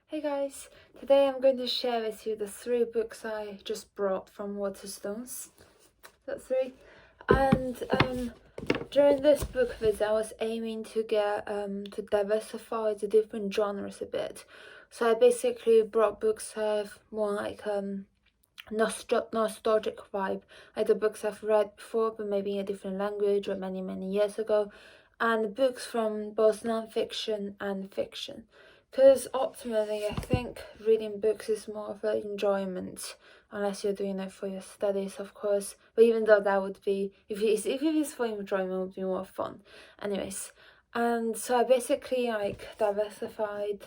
Hey guys, today I'm going to share with you the 3 books I just brought from Waterstones. That's 3. And during this book visit, I was aiming to get to diversify the different genres a bit. So I basically brought books that have more like nostalgic vibe, like the books I've read before, but maybe in a different language or many years ago, and books from both non-fiction and fiction. Because ultimately, I think reading books is more of an enjoyment, unless you're doing it for your studies, of course. But even though that would be, if it is for enjoyment, it would be more fun. Anyways, and so I basically like diversified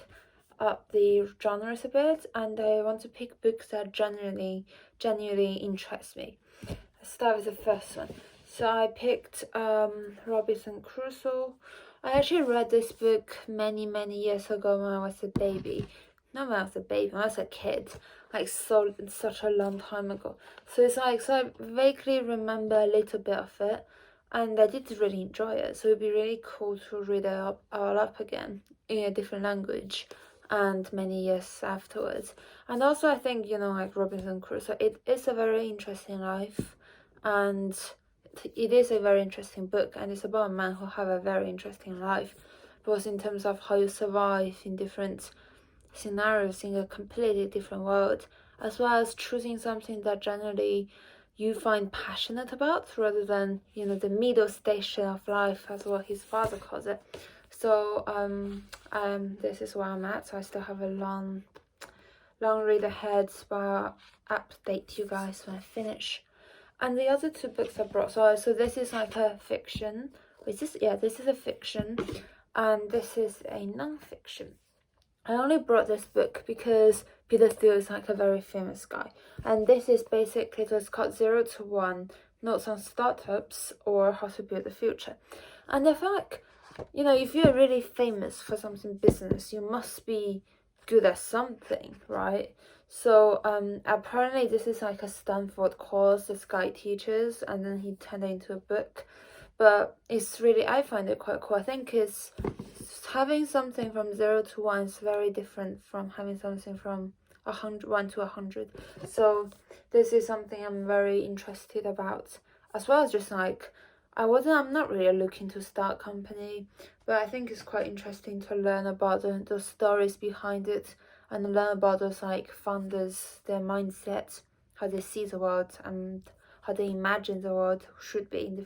up the genres a bit, and I want to pick books that genuinely interest me. Let's start with the first one. So I picked Robinson Crusoe. I actually read this book many years ago when I was a baby. Not when I was a baby, when I was a kid. Like such a long time ago. So it's like, so I vaguely remember a little bit of it, and I did really enjoy it. So it'd be really cool to read it all up again in a different language and many years afterwards. And also I think, like Robinson Crusoe, it is a very interesting life, and it is a very interesting book, and it's about a man who have a very interesting life, both in terms of how you survive in different scenarios in a completely different world, as well as choosing something that generally you find passionate about rather than the middle station of life, as what his father calls it. So this is where I'm at. So I still have a long read ahead, but I'll update you guys when I finish. And the other 2 books I brought, so this is like a fiction. This is a fiction, and this is a non-fiction. I only brought this book because Peter Thiel is like a very famous guy, and this is basically, it's called 0 to 1 Notes on Startups or How to Build the Future. And I feel like, if you're really famous for something business, you must be good at something, right? So apparently this is like a Stanford course this guy teaches, and then he turned it into a book. But it's really, I find it quite cool. I think it's having something from 0 to 1 is very different from having something from 1 to 100. So this is something I'm very interested about, as well as just like, I'm not really looking to start a company, but I think it's quite interesting to learn about the stories behind it, and learn about those like founders, their mindset, how they see the world, and how they imagine the world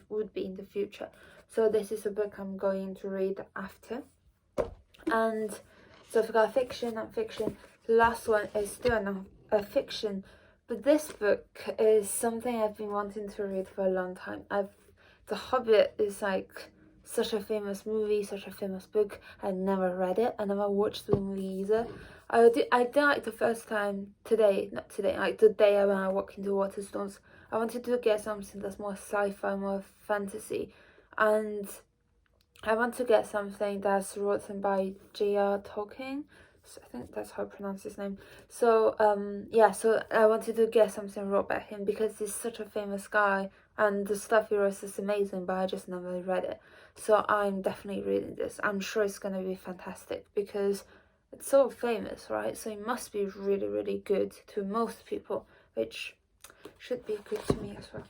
would be in the future. So this is a book I'm going to read after. And so I've got fiction and fiction. The last one is still a fiction, but this book is something I've been wanting to read for a long time. The Hobbit is like such a famous movie, such a famous book. I never read it. I never watched the movie either. I did like the first time not today, like the day when I walked into Waterstones. I wanted to get something that's more sci-fi, more fantasy, and I want to get something that's written by J.R. Tolkien. So I think that's how I pronounce his name. So so I wanted to get something wrote by him because he's such a famous guy, and the stuff he writes is amazing, but I just never read it. So I'm definitely reading this. I'm sure it's going to be fantastic because it's so famous, right? So it must be really good to most people, which should be good to me as well,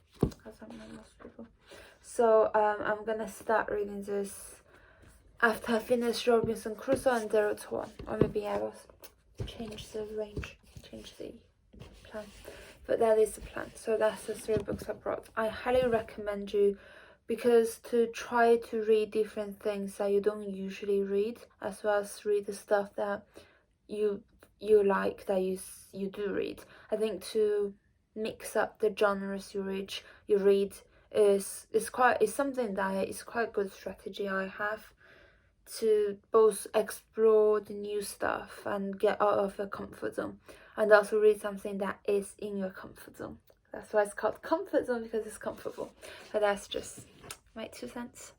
as I know most people. So I'm gonna start reading this after I finish Robinson Crusoe and 0 to 1, or maybe I will change the plan, but that is the plan. So that's the 3 books I brought. I highly recommend you, because to try to read different things that you don't usually read, as well as read the stuff that you like, that you do read. I think to mix up the genres you read is something that is quite a good strategy I have to both explore the new stuff and get out of your comfort zone, and also read something that is in your comfort zone. That's why it's called comfort zone, because it's comfortable. But that's just my 2 cents.